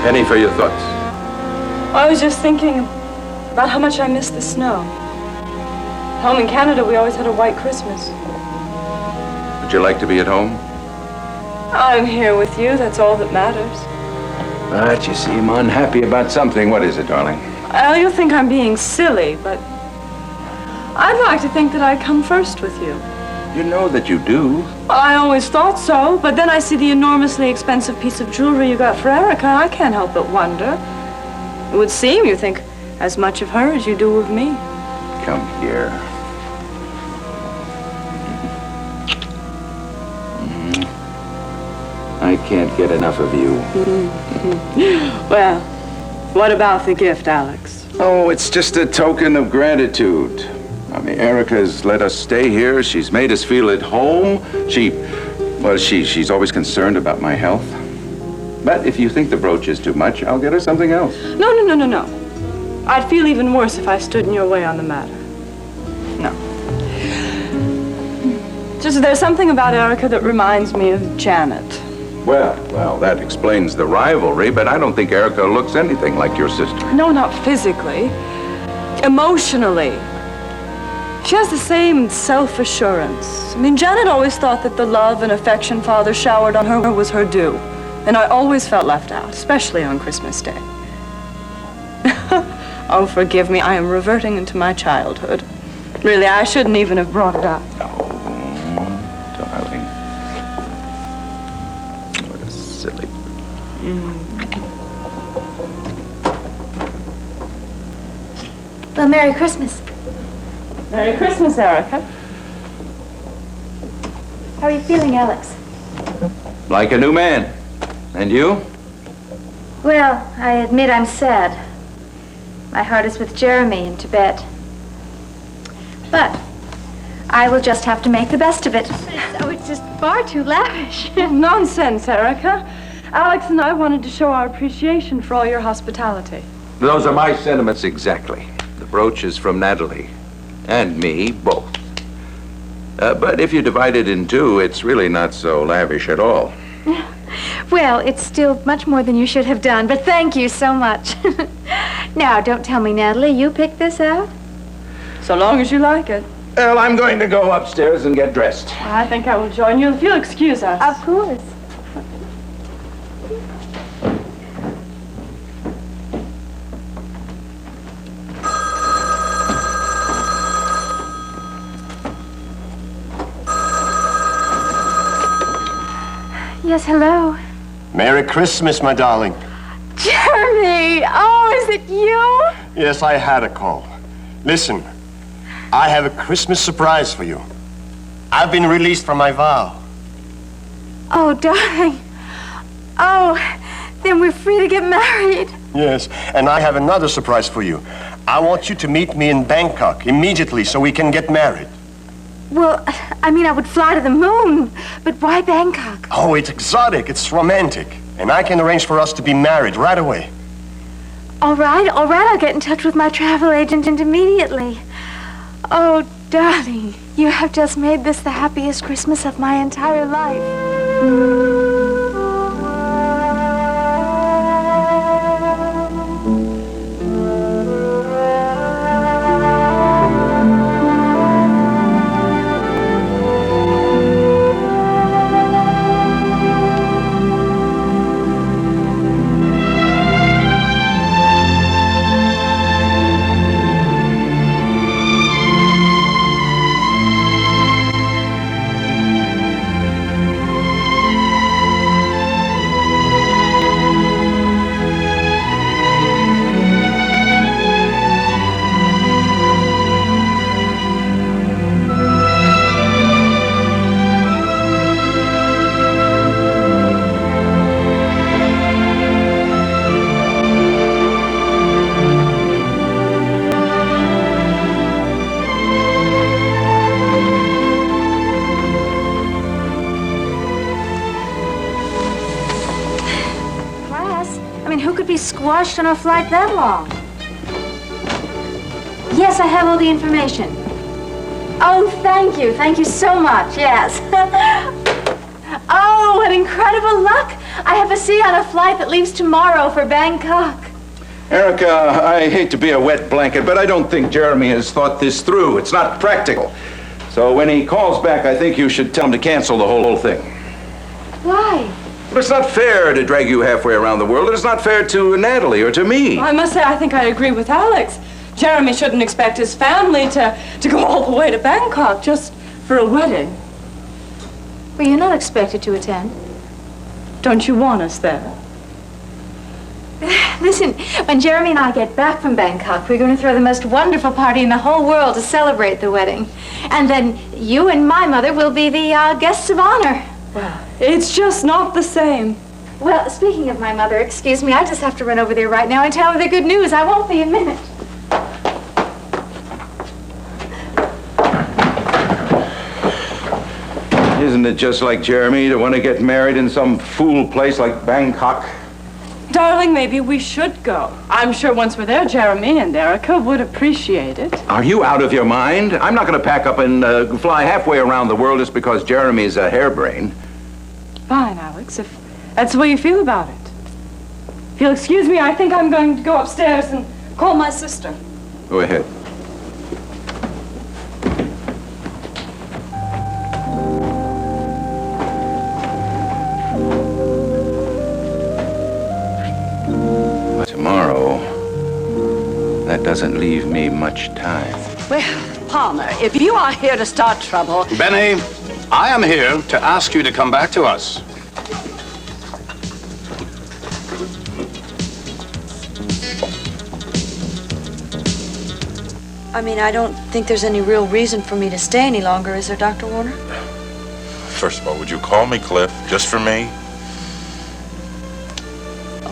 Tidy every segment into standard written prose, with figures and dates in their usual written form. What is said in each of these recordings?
Penny, for your thoughts. I was just thinking about how much I miss the snow. Home in Canada, we always had a white Christmas. Would you like to be at home? I'm here with you. That's all that matters. But you seem unhappy about something. What is it, darling? Well, you'll think I'm being silly, but I'd like to think that I come first with you. You know that you do. Well, I always thought so, but then I see the enormously expensive piece of jewelry you got for Erica, and I can't help but wonder. It would seem you think as much of her as you do of me. Come here. I can't get enough of you. Well, what about the gift, Alex? Oh, it's just a token of gratitude. I mean, Erica's let us stay here. She's made us feel at home. She's always concerned about my health. But if you think the brooch is too much, I'll get her something else. No. I'd feel even worse if I stood in your way on the matter. No. Just there's something about Erica that reminds me of Janet. Well, that explains the rivalry, but I don't think Erica looks anything like your sister. No, not physically. Emotionally. She has the same self-assurance. I mean, Janet always thought that the love and affection Father showered on her was her due. And I always felt left out, especially on Christmas Day. Oh, forgive me, I am reverting into my childhood. Really, I shouldn't even have brought it up. Oh, darling. What a silly... Well, Merry Christmas. Merry Christmas, Erica. How are you feeling, Alex? Like a new man. And you? Well, I admit I'm sad. My heart is with Jeremy in Tibet. But I will just have to make the best of it. Oh, it's just far too lavish. Nonsense, Erica. Alex and I wanted to show our appreciation for all your hospitality. Those are my sentiments exactly. The brooch is from Natalie. And me, both. But if you divide it in two, it's really not so lavish at all. Well, it's still much more than you should have done, but thank you so much. Now, don't tell me, Natalie, you picked this out? So long as you like it. Well, I'm going to go upstairs and get dressed. I think I will join you if you'll excuse us. Of course. Yes, hello. Merry Christmas, my darling. Jeremy! Oh, is it you? Yes, I had a call. Listen, I have a Christmas surprise for you. I've been released from my vow. Oh, darling. Oh, then we're free to get married. Yes, and I have another surprise for you. I want you to meet me in Bangkok immediately so we can get married. Well, I mean, I would fly to the moon, but why Bangkok? Oh, it's exotic, it's romantic, and I can arrange for us to be married right away. All right, I'll get in touch with my travel agent immediately. Oh, darling, you have just made this the happiest Christmas of my entire life. Squashed on a flight that long. Yes, I have all the information. Oh, thank you so much, yes. Oh, what incredible luck! I have a seat on a flight that leaves tomorrow for Bangkok. Erica, I hate to be a wet blanket, but I don't think Jeremy has thought this through. It's not practical. So when he calls back, I think you should tell him to cancel the whole thing. Why? But it's not fair to drag you halfway around the world. It's not fair to Natalie or to me. I must say, I think I agree with Alex. Jeremy shouldn't expect his family to go all the way to Bangkok just for a wedding. Well, you're not expected to attend. Don't you want us there? Listen, when Jeremy and I get back from Bangkok, we're going to throw the most wonderful party in the whole world to celebrate the wedding. And then you and my mother will be the guests of honor. Well, it's just not the same. Well, speaking of my mother, excuse me, I just have to run over there right now and tell her the good news. I won't be a minute. Isn't it just like Jeremy to want to get married in some fool place like Bangkok? Darling, maybe we should go. I'm sure once we're there, Jeremy and Erica would appreciate it. Are you out of your mind? I'm not going to pack up and fly halfway around the world just because Jeremy's a harebrained. Fine, Alex, if that's the way you feel about it. If you'll excuse me, I think I'm going to go upstairs and call my sister. Go ahead. Tomorrow, that doesn't leave me much time. Well, Palmer, if you are here to start trouble... Benny, I am here to ask you to come back to us. I mean, I don't think there's any real reason for me to stay any longer, is there, Dr. Warner? First of all, would you call me Cliff, just for me?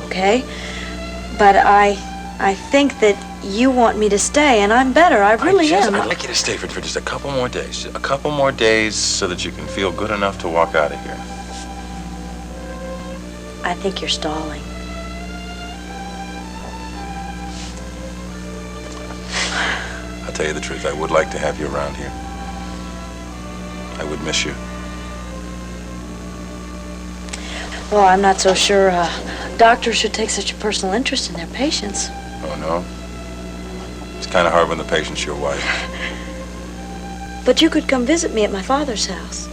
Okay. But I think that you want me to stay, and I'm better. I really am. I'd like you to stay for just a couple more days. A couple more days so that you can feel good enough to walk out of here. I think you're stalling. I'll tell you the truth, I would like to have you around here. I would miss you. Well, I'm not so sure doctors should take such a personal interest in their patients. Oh, no? It's kind of hard when the patient's your wife. But you could come visit me at my father's house.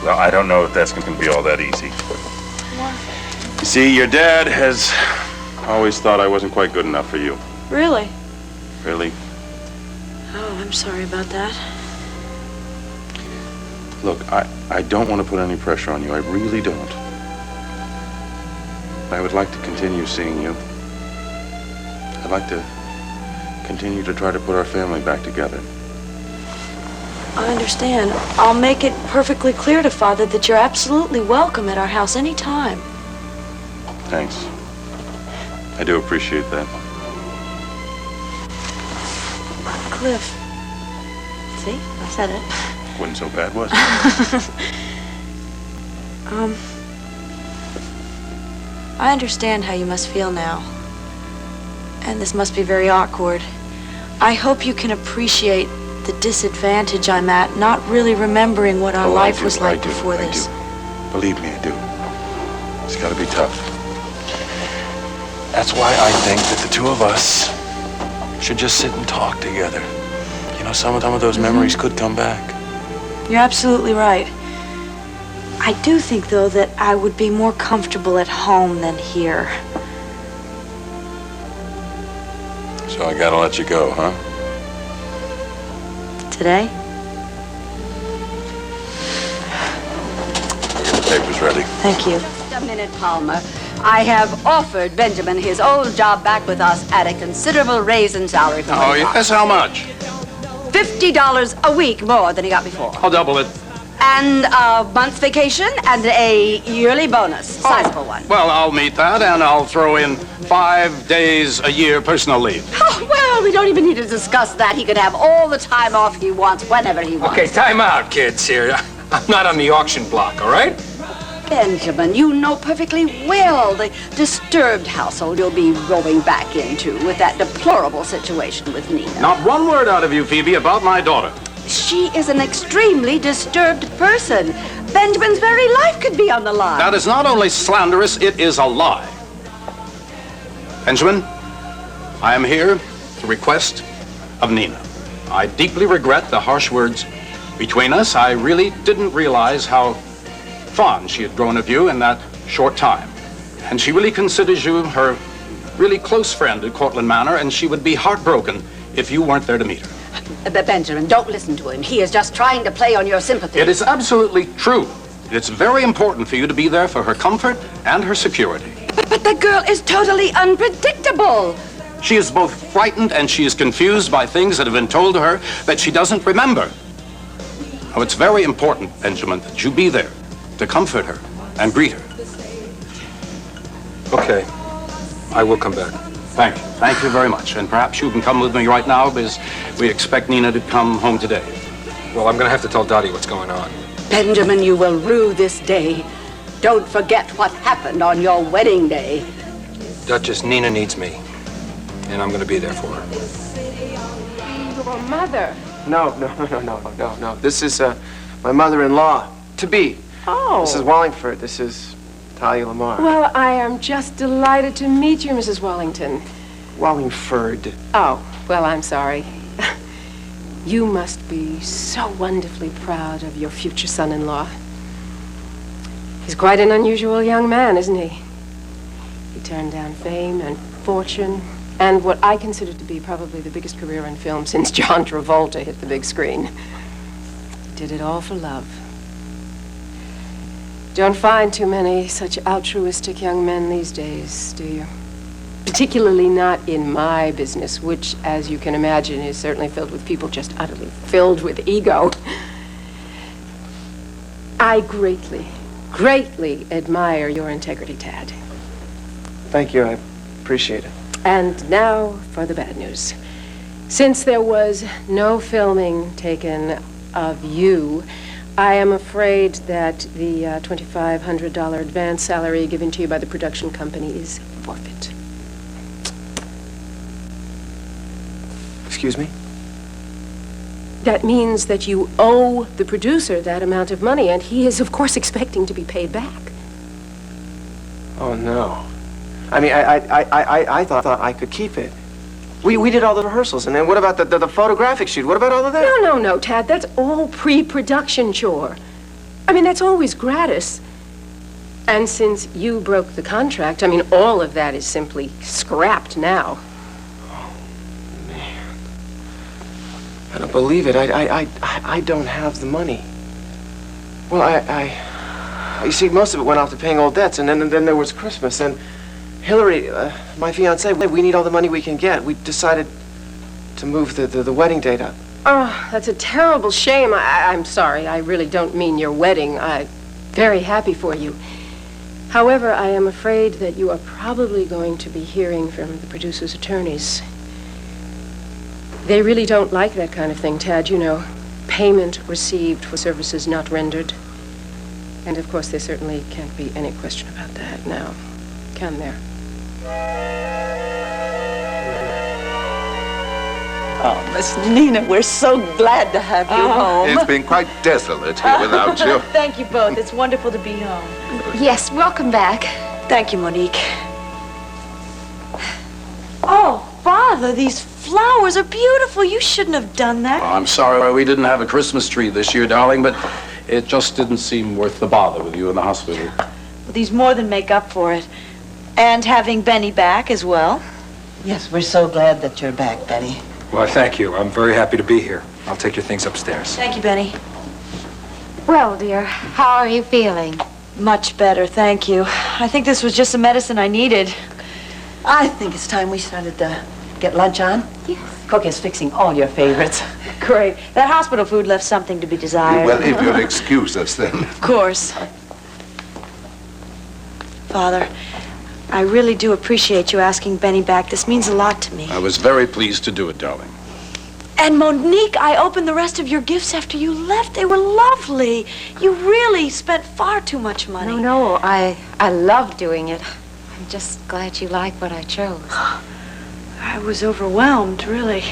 Well, I don't know if that's going to be all that easy. Why? You see, your dad has always thought I wasn't quite good enough for you. Really? Really? Oh, I'm sorry about that. Look, I don't want to put any pressure on you. I really don't. I would like to continue seeing you. I'd like to continue to try to put our family back together. I understand. I'll make it perfectly clear to Father that you're absolutely welcome at our house any time. Thanks. I do appreciate that. Cliff. See? I said it. Wasn't so bad, was it? I understand how you must feel now. And this must be very awkward. I hope you can appreciate the disadvantage I'm at, not really remembering what our life was like before this. I do. Believe me, I do. It's got to be tough. That's why I think that the two of us should just sit and talk together. You know, some of those memories could come back. You're absolutely right. I do think, though, that I would be more comfortable at home than here. So I gotta let you go, huh? Today? The paper's ready. Thank you. Just a minute, Palmer. I have offered Benjamin his old job back with us at a considerable raise in salary. For Oh, yes, how much? $50 a week more than he got before. I'll double it. And a month's vacation and a yearly bonus, sizable one. Well, I'll meet that, and I'll throw in 5 days a year personal leave. Oh, well, we don't even need to discuss that. He could have all the time off he wants, whenever he wants. Okay, time out, kids here. I'm not on the auction block, all right? Benjamin, you know perfectly well the disturbed household you'll be going back into with that deplorable situation with Nina. Not one word out of you, Phoebe, about my daughter. She is an extremely disturbed person. Benjamin's very life could be on the line. That is not only slanderous, it is a lie. Benjamin, I am here at the request of Nina. I deeply regret the harsh words between us. I really didn't realize how fond she had grown of you in that short time. And she really considers you her really close friend at Cortlandt Manor, and she would be heartbroken if you weren't there to meet her. Benjamin, don't listen to him. He is just trying to play on your sympathy. It is absolutely true. It's very important for you to be there for her comfort and her security. But the girl is totally unpredictable. She is both frightened and she is confused by things that have been told to her that she doesn't remember. Now, it's very important, Benjamin, that you be there to comfort her and greet her. Okay. I will come back. Thank you. Thank you very much. And perhaps you can come with me right now because we expect Nina to come home today. Well, I'm going to have to tell Dottie what's going on. Benjamin, you will rue this day. Don't forget what happened on your wedding day. Duchess, Nina needs me. And I'm going to be there for her. Your mother? No. This is my mother-in-law, to be. Oh. Mrs. Wallingford. This is Talia Lamar. Well, I am just delighted to meet you, Mrs. Wellington. Wallingford. Oh, well, I'm sorry. You must be so wonderfully proud of your future son-in-law. He's quite an unusual young man, isn't he? He turned down fame and fortune, and what I consider to be probably the biggest career in film since John Travolta hit the big screen. He did it all for love. Don't find too many such altruistic young men these days, do you? Particularly not in my business, which, as you can imagine, is certainly filled with people just utterly filled with ego. I greatly admire your integrity, Tad. Thank you. I appreciate it. And now for the bad news. Since there was no filming taken of you, I am afraid that the $2,500 advance salary given to you by the production company is forfeit. Excuse me? That means that you owe the producer that amount of money, and he is, of course, expecting to be paid back. Oh, no. I mean, I thought I could keep it. We did all the rehearsals, and then what about the photographic shoot? What about all of that? No, Tad. That's all pre-production chore. I mean, that's always gratis. And since you broke the contract, I mean, all of that is simply scrapped now. Oh, man. I don't believe it. I don't have the money. Well, you see, most of it went off to paying old debts, and then there was Christmas, and Hillary, my fiancée, we need all the money we can get. We decided to move the wedding date up. Oh, that's a terrible shame. I'm sorry. I really don't mean your wedding. I'm very happy for you. However, I am afraid that you are probably going to be hearing from the producer's attorneys. They really don't like that kind of thing, Tad. You know, payment received for services not rendered. And, of course, there certainly can't be any question about that now, can there? Oh, Miss Nina, we're so glad to have you home. It's been quite desolate here without you. Thank you both. It's wonderful to be home. Yes, welcome back. Thank you, Monique. Oh, Father, these flowers are beautiful. You shouldn't have done that. Well, I'm sorry we didn't have a Christmas tree this year, darling, but it just didn't seem worth the bother with you in the hospital. Well, these more than make up for it. And having Benny back as well. Yes, we're so glad that you're back, Benny. Well, thank you. I'm very happy to be here. I'll take your things upstairs. Thank you, Benny. Well, dear, how are you feeling? Much better, thank you. I think this was just the medicine I needed. I think it's time we started to get lunch on. Yes. Cook is fixing all your favorites. Great. That hospital food left something to be desired. Well, if you'll excuse us then. Of course. Father, I really do appreciate you asking Benny back. This means a lot to me. I was very pleased to do it, darling. And Monique, I opened the rest of your gifts after you left. They were lovely. You really spent far too much money. No, I love doing it. I'm just glad you like what I chose. I was overwhelmed, really.